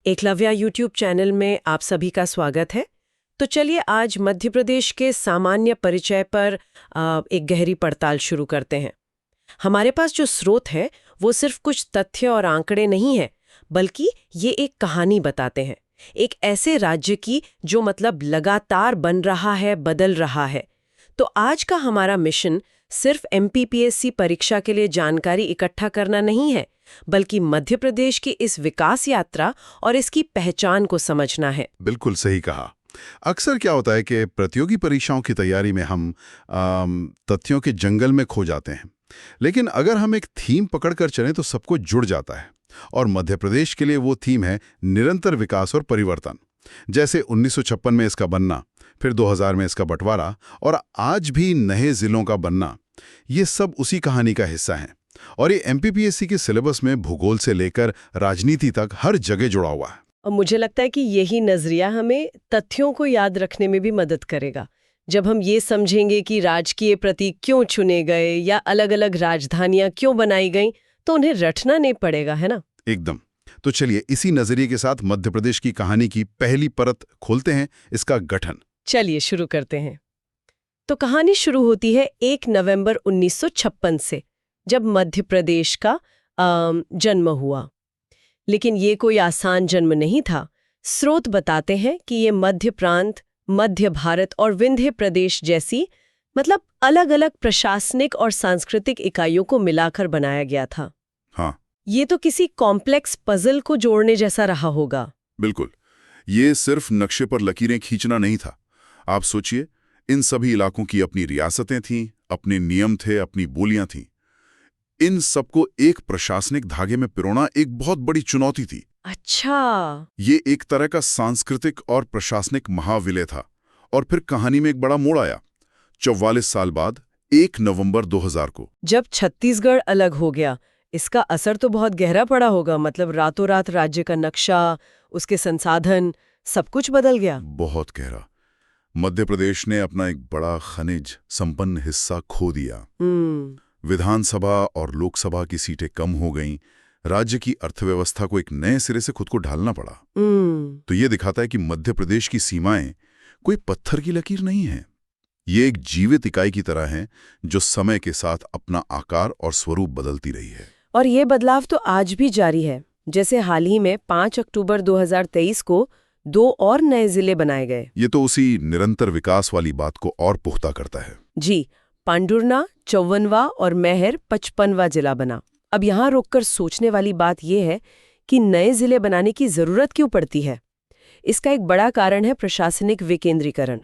Eklavya YouTube channel में आप सभी का स्वागत है। तो चलिए आज मध्य प्रदेश के सामान्य परिचय पर एक गहरी पड़ताल शुरू करते हैं। हमारे पास जो स्रोत है वो सिर्फ कुछ तथ्य और आंकड़े नहीं है, बल्कि ये एक कहानी बताते हैं, एक ऐसे राज्य की जो मतलब लगातार बन रहा है, बदल रहा है। तो आज का हमारा मिशन सिर्फ एमपीपीएससी परीक्षा के लिए जानकारी इकट्ठा करना नहीं है, बल्कि मध्य प्रदेश की इस विकास यात्रा और इसकी पहचान को समझना है। बिल्कुल सही कहा। अक्सर क्या होता है कि प्रतियोगी परीक्षाओं की तैयारी में हम तथ्यों के जंगल में खो जाते हैं, लेकिन अगर हम एक थीम पकड़कर चलें तो सब कुछ जुड़ जाता है। और मध्य प्रदेश के लिए वो थीम है निरंतर विकास और परिवर्तन। जैसे 1956 में इसका बनना, फिर 2000 में इसका बंटवारा और आज भी नए जिलों का बनना, ये सब उसी कहानी का हिस्सा हैं। और ये एमपीपीएससी के सिलेबस में भूगोल से लेकर राजनीति तक हर जगह जुड़ा हुआ है। और मुझे लगता है कि यही नजरिया हमें तथ्यों को याद रखने में भी मदद करेगा। जब हम ये समझेंगे कि राजकीय प्रतीक क्यों चुने गए या अलग-अलग राजधानियां क्यों बनाई गईं, तो उन्हें रटना नहीं पड़ेगा, है ना? एकदम। तो चलिए इसी नजरिए के साथ मध्य प्रदेश की कहानी की पहली परत खोलते हैं, इसका गठन। चलिए शुरू करते हैं। तो कहानी शुरू होती है 1 नवंबर 1956 से, जब मध्य प्रदेश का जन्म हुआ। लेकिन ये कोई आसान जन्म नहीं था। स्रोत बताते हैं कि ये मध्य प्रांत, मध्य भारत और विंध्य प्रदेश जैसी मतलब अलग-अलग प्रशासनिक और सांस्कृतिक इकाइयों को मिलाकर बनाया गया था। हाँ, ये तो किसी कॉम्प्लेक्स पजल को जोड़ने जैसा रहा होगा। बिल्कुल। ये सिर्फ नक्शे पर लकीरें खींचना नहीं था। आप सोचिए, इन सभी इलाकों की अपनी रियासतें थीं, अपने नियम थे, अपनी बोलियां थीं। इन सबको एक प्रशासनिक धागे में पिरोना एक बहुत बड़ी चुनौती थी। अच्छा, ये एक तरह का सांस्कृतिक और प्रशासनिक महाविलय था। और फिर कहानी में एक बड़ा मोड़ आया 44 साल बाद, 1 नवंबर 2000 को, जब छत्तीसगढ़ अलग हो गया। इसका असर तो बहुत गहरा पड़ा होगा। मतलब रातों रात राज्य का नक्शा, उसके संसाधन, सब कुछ बदल गया। बहुत गहरा। मध्य प्रदेश ने अपना एक बड़ा खनिज संपन्न हिस्सा खो दिया। विधानसभा और लोकसभा की सीटें कम हो गईं। राज्य की अर्थव्यवस्था को एक नए सिरे से खुद को ढालना पड़ा। तो ये दिखाता है कि मध्य प्रदेश की सीमाएं कोई पत्थर की लकीर नहीं है। ये एक जीवित इकाई की तरह है जो समय के साथ अपना आकार और स्वरूप बदलती रही है। और ये बदलाव तो आज भी जारी है। जैसे हाल ही में 5 अक्टूबर 2023 को 2 और नए जिले बनाए गए। ये तो उसी निरंतर विकास वाली बात को और पुख्ता करता है। जी, पांडुरना 54वां और मैहर 55वां जिला बना। अब यहाँ रोककर सोचने वाली बात यह है कि नए जिले बनाने की जरूरत क्यों पड़ती है। इसका एक बड़ा कारण है प्रशासनिक विकेंद्रीकरण।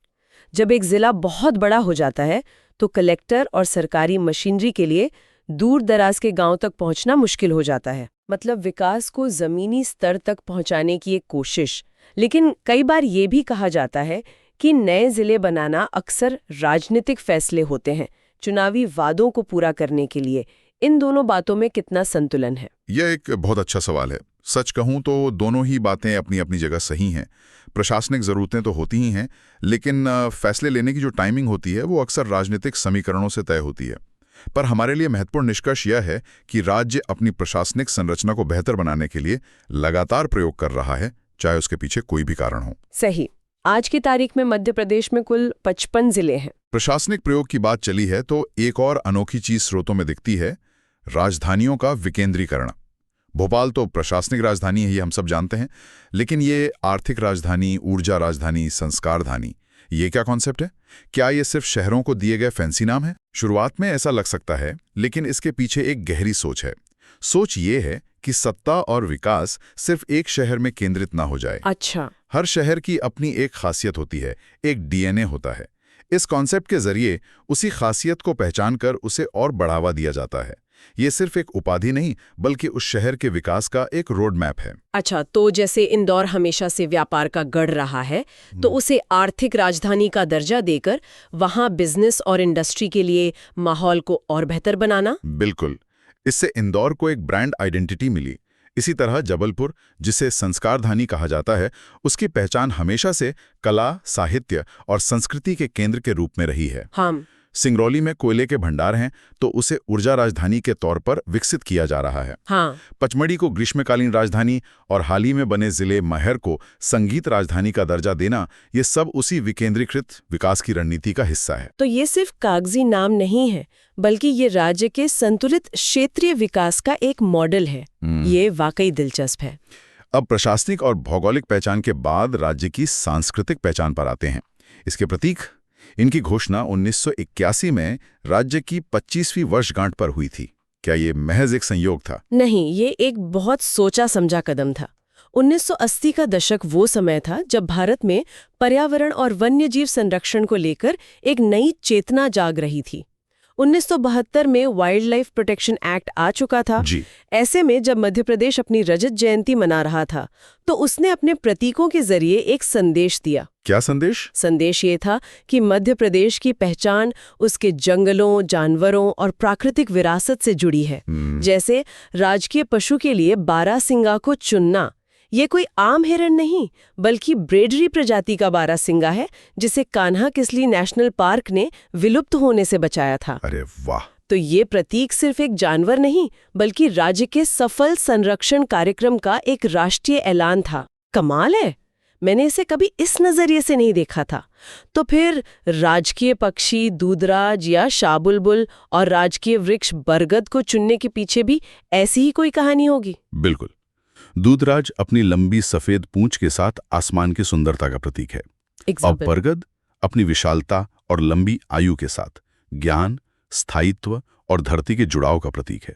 जब एक जिला बहुत बड़ा हो जाता है तो कलेक्टर और सरकारी मशीनरी के लिए दूर दराज के गांव तक पहुंचना मुश्किल हो जाता है। मतलब विकास को जमीनी स्तर तक पहुंचाने की एक कोशिश। लेकिन कई बार ये भी कहा जाता है कि नए जिले बनाना अक्सर राजनीतिक फैसले होते हैं, चुनावी वादों को पूरा करने के लिए। इन दोनों बातों में कितना संतुलन है? यह एक बहुत अच्छा सवाल है। सच कहूं तो दोनों ही बातें अपनी अपनी जगह सही हैं। प्रशासनिक जरूरतें तो होती ही हैं, लेकिन फैसले लेने की जो टाइमिंग होती है वो अक्सर राजनीतिक समीकरणों से तय होती है। पर हमारे लिए महत्वपूर्ण निष्कर्ष यह है कि राज्य अपनी प्रशासनिक संरचना को बेहतर बनाने के लिए लगातार प्रयोग कर रहा है, चाहे उसके पीछे कोई भी कारण हो। सही। आज की तारीख में मध्य प्रदेश में कुल 55 जिले हैं। प्रशासनिक प्रयोग की बात चली है तो एक और अनोखी चीज स्रोतों में दिखती है, राजधानियों का विकेंद्रीकरण। भोपाल तो प्रशासनिक राजधानी है, ये हम सब जानते हैं, लेकिन ये आर्थिक राजधानी, ऊर्जा राजधानी, संस्कारधानी, ये क्या कॉन्सेप्ट है? क्या ये सिर्फ शहरों को दिए गए फैंसी नाम है? शुरुआत में ऐसा लग सकता है, लेकिन इसके पीछे एक गहरी सोच है। सोच ये है कि सत्ता और विकास सिर्फ एक शहर में केंद्रित ना हो जाए। अच्छा। हर शहर की अपनी एक खासियत होती है, एक डीएनए होता है। इस कॉन्सेप्ट के जरिए उसी खासियत को पहचान कर उसे और बढ़ावा दिया जाता है। ये सिर्फ एक उपाधि नहीं, बल्कि उस शहर के विकास का एक रोड मैप है। अच्छा, तो जैसे इंदौर हमेशा से व्यापार का गढ़ रहा है, तो उसे आर्थिक राजधानी का दर्जा देकर वहां बिजनेस और इंडस्ट्री के लिए माहौल को और बेहतर बनाना। बिल्कुल। इससे इंदौर को एक ब्रांड आइडेंटिटी मिली। इसी तरह जबलपुर, जिसे संस्कारधानी कहा जाता है, उसकी पहचान हमेशा से कला, साहित्य और संस्कृति के केंद्र के रूप में रही है। हाँ। सिंगरौली में कोयले के भंडार हैं तो उसे ऊर्जा राजधानी के तौर पर विकसित किया जा रहा है। हाँ। पचमढ़ी को ग्रीष्मकालीन राजधानी और हाल ही में बने जिले मैहर को संगीत राजधानी का दर्जा देना, ये सब उसी विकेंद्रीकृत विकास की रणनीति का हिस्सा है। तो ये सिर्फ कागजी नाम नहीं है, बल्कि ये राज्य के संतुलित क्षेत्रीय विकास का एक मॉडल है। ये वाकई दिलचस्प है। अब प्रशासनिक और भौगोलिक पहचान के बाद राज्य की सांस्कृतिक पहचान पर आते हैं। इसके प्रतीक, इनकी घोषणा 1981 में राज्य की 25वीं वर्षगांठ पर हुई थी। क्या ये महज एक संयोग था? नहीं, ये एक बहुत सोचा समझा कदम था। 1980 का दशक वो समय था जब भारत में पर्यावरण और वन्यजीव संरक्षण को लेकर एक नई चेतना जाग रही थी। 1972 में वाइल्ड लाइफ प्रोटेक्शन एक्ट आ चुका था। ऐसे में जब मध्य प्रदेश अपनी रजत जयंती मना रहा था, तो उसने अपने प्रतीकों के जरिए एक संदेश दिया। क्या संदेश? संदेश ये था कि मध्य प्रदेश की पहचान उसके जंगलों, जानवरों और प्राकृतिक विरासत से जुड़ी है। जैसे राजकीय पशु के लिए बारहसिंगा को चुनना, ये कोई आम हिरण नहीं, बल्कि ब्रेडरी प्रजाति का बारहसिंगा है, जिसे कान्हा किसली नेशनल पार्क ने विलुप्त होने से बचाया था। अरे वाह! तो ये प्रतीक सिर्फ एक जानवर नहीं, बल्कि राज्य के सफल संरक्षण कार्यक्रम का एक राष्ट्रीय ऐलान था। कमाल है, मैंने इसे कभी इस नजरिए से नहीं देखा था। तो फिर राजकीय पक्षी दूधराज या शाहबुलबुल और राजकीय वृक्ष बरगद को चुनने के पीछे भी ऐसी ही कोई कहानी होगी? बिल्कुल। दूधराज अपनी लंबी सफेद पूंछ के साथ आसमान की सुंदरता का प्रतीक है, और बरगद अपनी विशालता और लंबी आयु के साथ ज्ञान, स्थायित्व और धरती के जुड़ाव का प्रतीक है।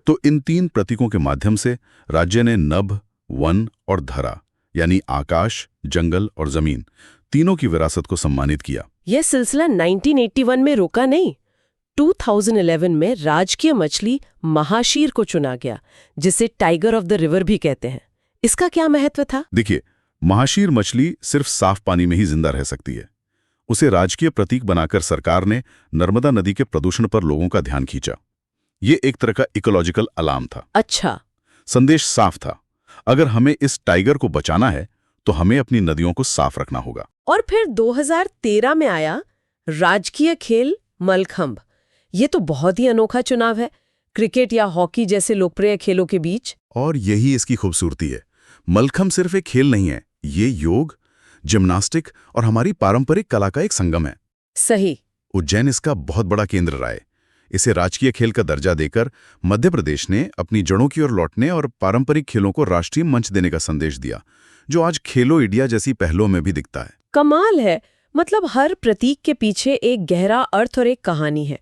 तो इन तीन प्रतीकों के माध्यम से राज्य ने नभ, वन और धरा, यानी आकाश, जंगल और जमीन, तीनों की विरासत को सम्मानित किया। यह सिलसिला 1981 में रुका नहीं। 2011 में राजकीय मछली महाशीर को चुना गया, जिसे टाइगर ऑफ द रिवर भी कहते हैं। इसका क्या महत्व था? देखिए, महाशीर मछली सिर्फ साफ पानी में ही जिंदा रह सकती है। उसे राजकीय प्रतीक बनाकर सरकार ने नर्मदा नदी के प्रदूषण पर लोगों का ध्यान खींचा। ये एक तरह का इकोलॉजिकल अलार्म था। अच्छा। संदेश साफ था, अगर हमें इस टाइगर को बचाना है तो हमें अपनी नदियों को साफ रखना होगा। और फिर 2013 में आया राजकीय खेल मलखंभ। ये तो बहुत ही अनोखा चुनाव है, क्रिकेट या हॉकी जैसे लोकप्रिय खेलों के बीच। और यही इसकी खूबसूरती है। मलखंभ सिर्फ एक खेल नहीं है, ये योग, जिम्नास्टिक और हमारी पारंपरिक कला का एक संगम है। सही। उज्जैन इसका बहुत बड़ा केंद्र रहा है। इसे राजकीय खेल का दर्जा देकर मध्य प्रदेश ने अपनी जड़ों की ओर लौटने और पारंपरिक खेलों को राष्ट्रीय मंच देने का संदेश दिया, जो आज खेलो इंडिया जैसी पहलों में भी दिखता है। कमाल है, मतलब हर प्रतीक के पीछे एक गहरा अर्थ और एक कहानी है।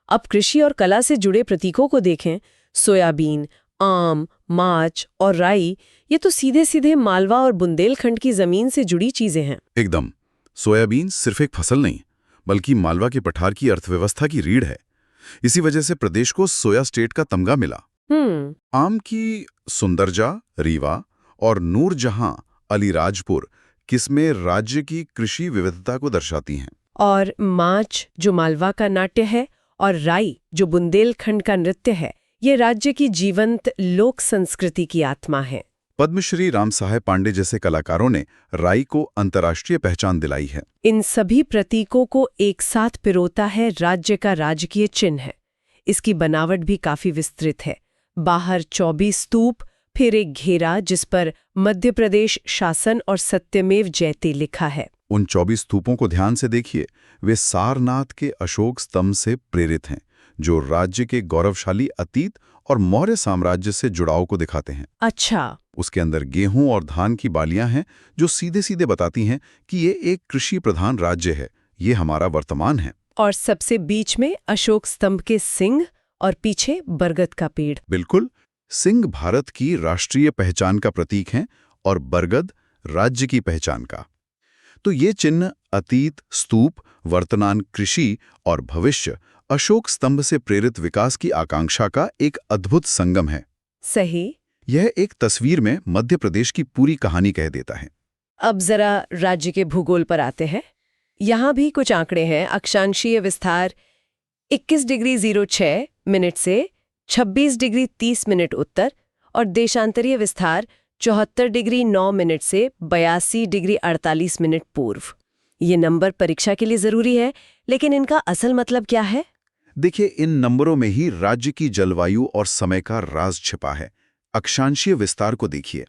अब कृषि और कला से जुड़े प्रतीकों को देखें, सोयाबीन, आम, माच और राई, ये तो सीधे सीधे मालवा और बुंदेलखंड की जमीन से जुड़ी चीजें हैं। एकदम। सोयाबीन सिर्फ एक फसल नहीं, बल्कि मालवा के पठार की अर्थव्यवस्था की रीढ़ है। इसी वजह से प्रदेश को सोया स्टेट का तमगा मिला। आम की सुंदरजा, रीवा और नूरजहां, अलीराजपुर किस्में राज्य की कृषि विविधता को दर्शाती हैं। और माच, जो मालवा का नाट्य है, और राई, जो बुंदेलखंड का नृत्य है, ये राज्य की जीवंत लोक संस्कृति की आत्मा है। पद्मश्री राम साहेब पांडे जैसे कलाकारों ने राई को अंतर्राष्ट्रीय पहचान दिलाई है। इन सभी प्रतीकों को एक साथ पिरोता है राज्य का राजकीय चिन्ह है। इसकी बनावट भी काफी विस्तृत है। बाहर 24 स्तूप, फिर एक घेरा जिस पर मध्य प्रदेश शासन और सत्यमेव जयते लिखा है। उन 24 स्तूपों को ध्यान से देखिए, वे सारनाथ के अशोक स्तंभ से प्रेरित हैं, जो राज्य के गौरवशाली अतीत और मौर्य साम्राज्य से जुड़ाव को दिखाते हैं। अच्छा। उसके अंदर गेहूं और धान की बालियां हैं, जो सीधे सीधे बताती हैं कि ये एक कृषि प्रधान राज्य है, ये हमारा वर्तमान है। और सबसे बीच में अशोक स्तंभ के सिंह और पीछे बरगद का पेड़। बिल्कुल, सिंह भारत की राष्ट्रीय पहचान का प्रतीक हैं और बरगद राज्य की पहचान का। तो ये चिन्ह अतीत, स्तूप, वर्तमान कृषि और भविष्य अशोक स्तंभ से प्रेरित विकास की आकांक्षा का एक अद्भुत संगम है। सही। यह एक तस्वीर में मध्य प्रदेश की पूरी कहानी कह देता है। अब जरा राज्य के भूगोल पर आते हैं। यहाँ भी कुछ आंकड़े हैं। अक्षांशीय विस्तार 21 डिग्री 06 मिनट से 26 डिग्री 30 मिनट उत्तर, और देशांतरीय विस्तार 74 डिग्री 9 मिनट से 82 डिग्री 48 मिनट पूर्व। ये नंबर परीक्षा के लिए जरूरी है, लेकिन इनका असल मतलब क्या है? देखिए, इन नंबरों में ही राज्य की जलवायु और समय का राज छिपा है। अक्षांशीय विस्तार को देखिए।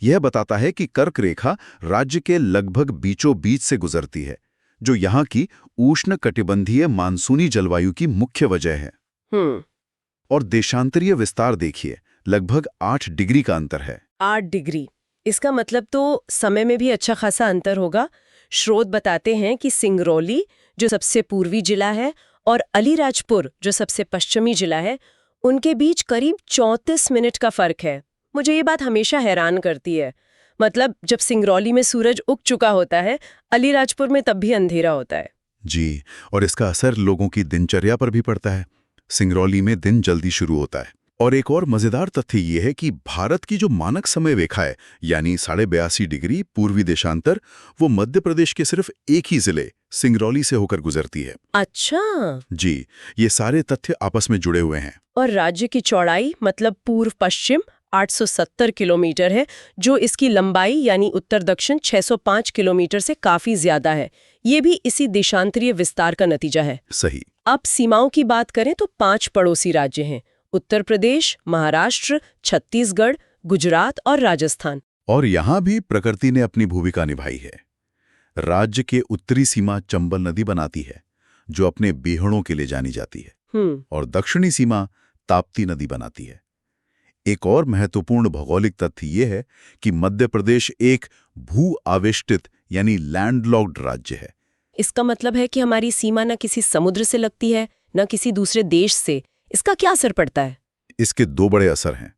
यह बताता है कि कर्क रेखा राज्य के लगभग बीचों बीच से गुजरती है, जो यहाँ की उष्णकटिबंधीय मानसूनी जलवायु की मुख्य वजह है। और देशांतरीय विस्तार देखिए, लगभग 8 डिग्री का अंतर है। 8 डिग्री। इसका मतलब तो समय में भी अच्छा खासा अंतर होगा। स्रोत बताते हैं कि सिंगरौली, जो सबसे पूर्वी जिला है, और अलीराजपुर, जो सबसे पश्चिमी जिला है, उनके बीच करीब 34 मिनट का फर्क है। मुझे ये बात हमेशा हैरान करती है। मतलब जब सिंगरौली में सूरज उग चुका होता है, अलीराजपुर में तब भी अंधेरा होता है। जी, और इसका असर लोगों की दिनचर्या पर भी पड़ता है। सिंगरौली में दिन जल्दी शुरू होता है। और एक और मजेदार तथ्य ये है कि भारत की जो मानक समय रेखा है, यानी 82.5 डिग्री पूर्वी देशांतर, वो मध्य प्रदेश के सिर्फ एक ही जिले सिंगरौली से होकर गुजरती है। अच्छा। जी, ये सारे तथ्य आपस में जुड़े हुए हैं। और राज्य की चौड़ाई मतलब पूर्व पश्चिम 870 किलोमीटर है, जो इसकी लंबाई यानी उत्तर दक्षिण 605 किलोमीटर से काफी ज्यादा है। ये भी इसी देशांतरीय विस्तार का नतीजा है। सही। अब सीमाओं की बात करें तो 5 पड़ोसी राज्य हैं: उत्तर प्रदेश, महाराष्ट्र, छत्तीसगढ़, गुजरात और राजस्थान। और यहाँ भी प्रकृति ने अपनी भूमिका निभाई है। राज्य के उत्तरी सीमा चंबल नदी बनाती है, जो अपने बीहड़ों के लिए जानी जाती है, और दक्षिणी सीमा ताप्ती नदी बनाती है। एक और महत्वपूर्ण भौगोलिक तथ्य ये है कि मध्य प्रदेश एक भू आवेष्टित यानी लैंडलॉक्ड राज्य है। इसका मतलब है कि हमारी सीमा न किसी समुद्र से लगती है, न किसी दूसरे देश से। इसका क्या असर पड़ता है? इसके 2 बड़े असर हैं।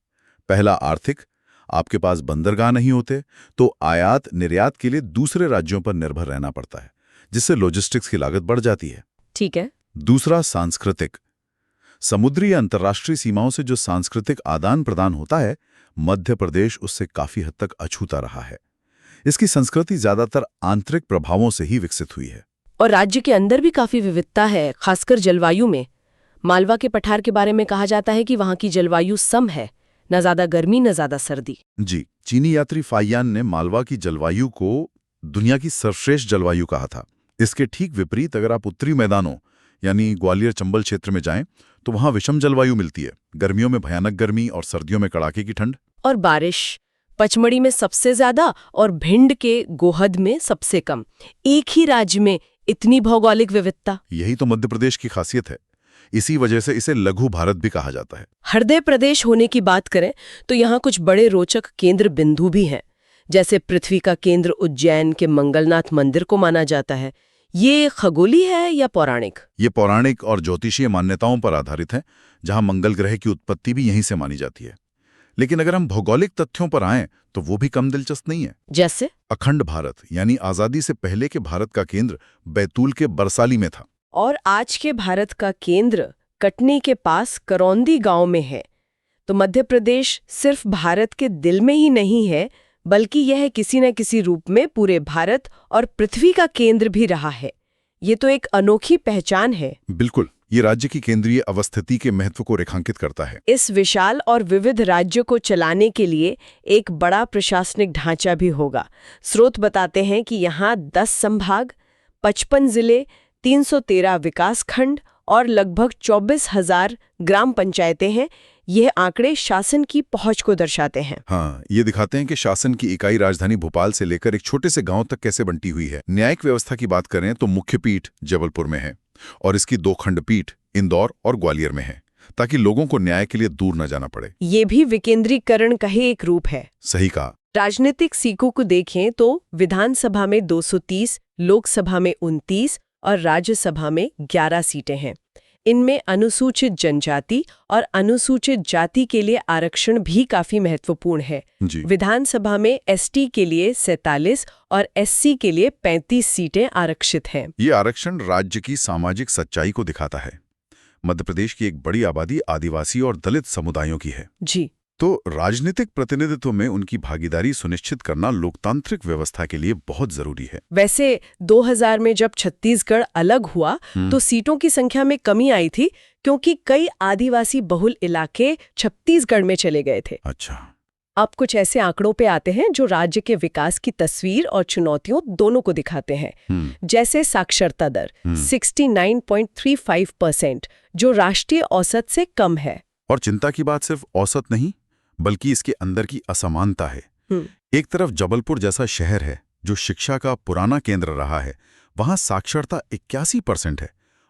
पहला आर्थिक, आपके पास बंदरगाह नहीं होते तो आयात निर्यात के लिए दूसरे राज्यों पर निर्भर रहना पड़ता है, जिससे लॉजिस्टिक्स की लागत बढ़ जाती है। ठीक है। दूसरा सांस्कृतिक, समुद्री या अंतर्राष्ट्रीय सीमाओं से जो सांस्कृतिक आदान प्रदान होता है, मध्य प्रदेश उससे काफी हद तक अछूता रहा है। इसकी संस्कृति ज्यादातर आंतरिक प्रभावों से ही विकसित हुई है। और राज्य के अंदर भी काफी विविधता है, खासकर जलवायु में। मालवा के पठार के बारे में कहा जाता है कि वहां की जलवायु सम है, न ज्यादा गर्मी न ज्यादा सर्दी। जी, चीनी यात्री फाइयान ने मालवा की जलवायु को दुनिया की सर्वश्रेष्ठ जलवायु कहा था। इसके ठीक विपरीत अगर आप उत्तरी मैदानों यानी ग्वालियर चंबल क्षेत्र में जाएं तो वहां विषम जलवायु मिलती है। गर्मियों में भयानक गर्मी और सर्दियों में कड़ाके की ठंड। और बारिश पचमढ़ी में सबसे ज्यादा और भिंड के गोहद में सबसे कम। एक ही राज्य में इतनी भौगोलिक विविधता। यही तो मध्य प्रदेश की खासियत है। इसी वजह से इसे लघु भारत भी कहा जाता है। हृदय प्रदेश होने की बात करें तो यहाँ कुछ बड़े रोचक केंद्र बिंदु भी हैं। जैसे पृथ्वी का केंद्र उज्जैन के मंगलनाथ मंदिर को माना जाता है। ये खगोली है या पौराणिक? ये पौराणिक और ज्योतिषीय मान्यताओं पर आधारित है, जहां मंगल ग्रह की उत्पत्ति भी यहीं से मानी जाती है। लेकिन अगर हम भौगोलिक तथ्यों पर आएं तो वो भी कम दिलचस्प नहीं है। जैसे अखंड भारत यानी आजादी से पहले के भारत का केंद्र बैतूल के बरसाली में था, और आज के भारत का केंद्र कटनी के पास करौंदी गांव में है। तो मध्य प्रदेश सिर्फ भारत के दिल में ही नहीं है, बल्कि यह किसी न किसी रूप में पूरे भारत और पृथ्वी का केंद्र भी रहा है। ये तो एक अनोखी पहचान है। बिल्कुल, ये राज्य की केंद्रीय अवस्थिति के महत्व को रेखांकित करता है। इस विशाल और विविध राज्य को चलाने के लिए एक बड़ा प्रशासनिक ढांचा भी होगा। स्रोत बताते हैं कि यहाँ 10 संभाग, 55 जिले, 313 विकासखंड और लगभग 24,000 ग्राम पंचायतें हैं। यह आंकड़े शासन की पहुंच को दर्शाते हैं। हाँ, ये दिखाते हैं कि शासन की इकाई राजधानी भोपाल से लेकर एक छोटे से गांव तक कैसे बंटी हुई है। न्यायिक व्यवस्था की बात करें तो मुख्य पीठ जबलपुर में है और इसकी 2 खंडपीठ इंदौर और ग्वालियर में है, ताकि लोगों को न्याय के लिए दूर न जाना पड़े। ये भी विकेंद्रीकरण का ही एक रूप है। सही कहा। राजनीतिक सीटों को देखें तो विधानसभा में 230, लोकसभा में 29 और राज्यसभा में 11 सीटें हैं। इनमें अनुसूचित जनजाति और अनुसूचित जाति के लिए आरक्षण भी काफी महत्वपूर्ण है। विधानसभा में एसटी के लिए 47 और एससी के लिए 35 सीटें आरक्षित हैं। ये आरक्षण राज्य की सामाजिक सच्चाई को दिखाता है। मध्य प्रदेश की एक बड़ी आबादी आदिवासी और दलित समुदायों की है। जी। तो राजनीतिक प्रतिनिधित्व में उनकी भागीदारी सुनिश्चित करना लोकतांत्रिक व्यवस्था के लिए बहुत जरूरी है। वैसे 2000 में जब छत्तीसगढ़ अलग हुआ तो सीटों की संख्या में कमी आई थी, क्योंकि कई आदिवासी बहुल इलाके छत्तीसगढ़ में चले गए थे। अच्छा। अब कुछ ऐसे आंकड़ों पे आते हैं जो राज्य के विकास की तस्वीर और चुनौतियों दोनों को दिखाते हैं। जैसे साक्षरता दर 69.35%, जो राष्ट्रीय औसत से कम है। और चिंता की बात सिर्फ औसत नहीं, बल्कि इसके अंदर की असमानता है। एक तरफ जबलपुर जैसा शहर है जो शिक्षा का पुराना केंद्र रहा है, वहां साक्षरता 81% है,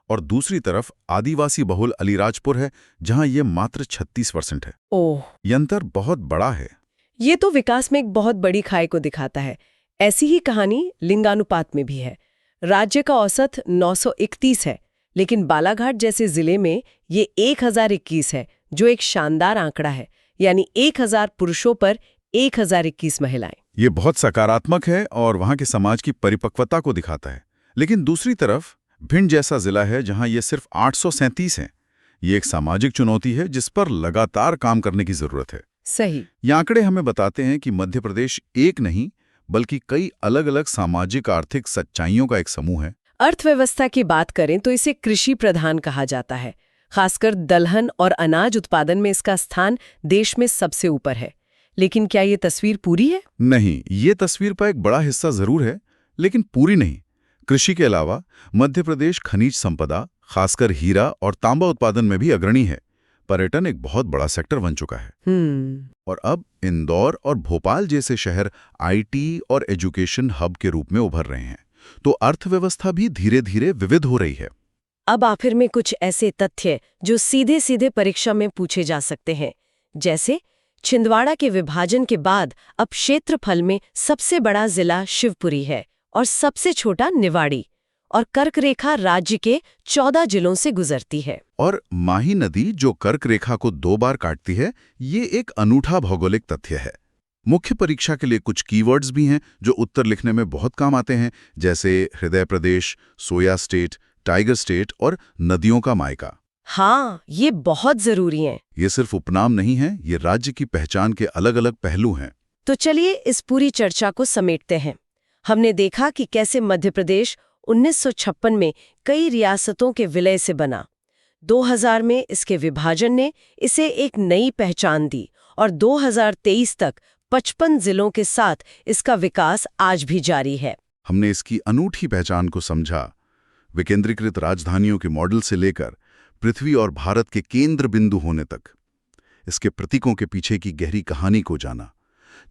और दूसरी तरफ आदिवासी बहुल अलीराजपुर है जहां ये मात्र 36% है। ओह, ये अंतर बहुत बड़ा है। ये तो विकास में एक बहुत बड़ी खाई को दिखाता है। ऐसी ही कहानी लिंगानुपात में भी है। राज्य का औसत 931 है, लेकिन बालाघाट जैसे जिले में ये 1021 है, जो एक शानदार आंकड़ा है। यानी 1000 पुरुषों पर 1021 महिलाएं। ये बहुत सकारात्मक है और वहां के समाज की परिपक्वता को दिखाता है। लेकिन दूसरी तरफ भिंड जैसा जिला है जहां ये सिर्फ 837 है। ये एक सामाजिक चुनौती है जिस पर लगातार काम करने की जरूरत है। सही। ये आंकड़े हमें बताते हैं कि मध्य प्रदेश एक नहीं बल्कि कई अलग-अलग सामाजिक आर्थिक सच्चाइयों का एक समूह है। अर्थव्यवस्था की बात करें तो इसे कृषि प्रधान कहा जाता है। खासकर दलहन और अनाज उत्पादन में इसका स्थान देश में सबसे ऊपर है। लेकिन क्या ये तस्वीर पूरी है? नहीं, ये तस्वीर का एक बड़ा हिस्सा जरूर है, लेकिन पूरी नहीं। कृषि के अलावा मध्य प्रदेश खनिज संपदा, खासकर हीरा और तांबा उत्पादन में भी अग्रणी है। पर्यटन एक बहुत बड़ा सेक्टर बन चुका है। और अब इंदौर और भोपाल जैसे शहर आईटी और एजुकेशन हब के रूप में उभर रहे हैं, तो अर्थव्यवस्था भी धीरे धीरे विविध हो रही है। अब आखिर में कुछ ऐसे तथ्य जो सीधे सीधे परीक्षा में पूछे जा सकते हैं। जैसे छिंदवाड़ा के विभाजन के बाद अब क्षेत्रफल में सबसे बड़ा जिला शिवपुरी है और सबसे छोटा निवाड़ी, और कर्क रेखा राज्य के 14 जिलों से गुजरती है। और माही नदी जो कर्क रेखा को 2 बार काटती है, ये एक अनूठा भौगोलिक तथ्य है। मुख्य परीक्षा के लिए कुछ कीवर्ड्स भी हैं जो उत्तर लिखने में बहुत काम आते हैं, जैसे हृदय प्रदेश, सोया स्टेट, टाइगर स्टेट और नदियों का मायका। हाँ, ये बहुत जरूरी हैं। ये सिर्फ उपनाम नहीं है, ये राज्य की पहचान के अलग अलग पहलू हैं। तो चलिए इस पूरी चर्चा को समेटते हैं। हमने देखा कि कैसे मध्य प्रदेश 1956 में कई रियासतों के विलय से बना। 2000 में इसके विभाजन ने इसे एक नई पहचान दी, और 2023 तक 55 जिलों के साथ इसका विकास आज भी जारी है। हमने इसकी अनूठी पहचान को समझा, विकेंद्रीकृत राजधानियों के मॉडल से लेकर पृथ्वी और भारत के केंद्र बिंदु होने तक। इसके प्रतीकों के पीछे की गहरी कहानी को जाना,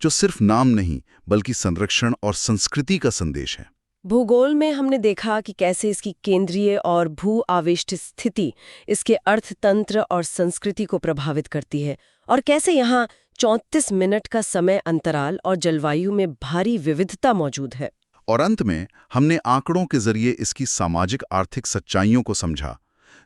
जो सिर्फ नाम नहीं बल्कि संरक्षण और संस्कृति का संदेश है। भूगोल में हमने देखा कि कैसे इसकी केंद्रीय और भू आविष्ट स्थिति इसके अर्थतंत्र और संस्कृति को प्रभावित करती है, और कैसे यहाँ 34 मिनट का समय अंतराल और जलवायु में भारी विविधता मौजूद है। और अंत में हमने आंकड़ों के जरिए इसकी सामाजिक आर्थिक सच्चाइयों को समझा,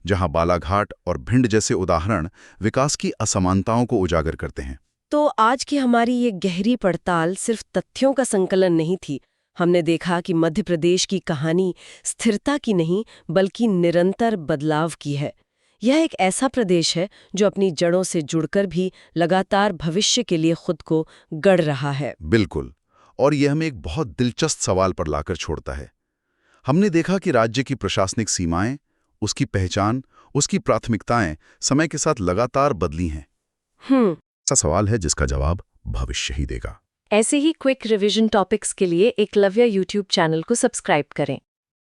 जहां बालाघाट और भिंड जैसे उदाहरण विकास की असमानताओं को उजागर करते हैं। तो आज की हमारी ये गहरी पड़ताल सिर्फ तथ्यों का संकलन नहीं थी। हमने देखा कि मध्य प्रदेश की कहानी स्थिरता की नहीं बल्कि निरंतर बदलाव की है। यह एक ऐसा प्रदेश है जो अपनी जड़ों से जुड़कर भी लगातार भविष्य के लिए खुद को गढ़ रहा है। बिल्कुल, और यह हमें एक बहुत दिलचस्प सवाल पर लाकर छोड़ता है। हमने देखा कि राज्य की प्रशासनिक सीमाएं, उसकी पहचान, उसकी प्राथमिकताएं समय के साथ लगातार बदली हैं। ऐसा सवाल है जिसका जवाब भविष्य ही देगा। ऐसे ही क्विक रिवीजन टॉपिक्स के लिए एकलव्य यूट्यूब चैनल को सब्सक्राइब करें।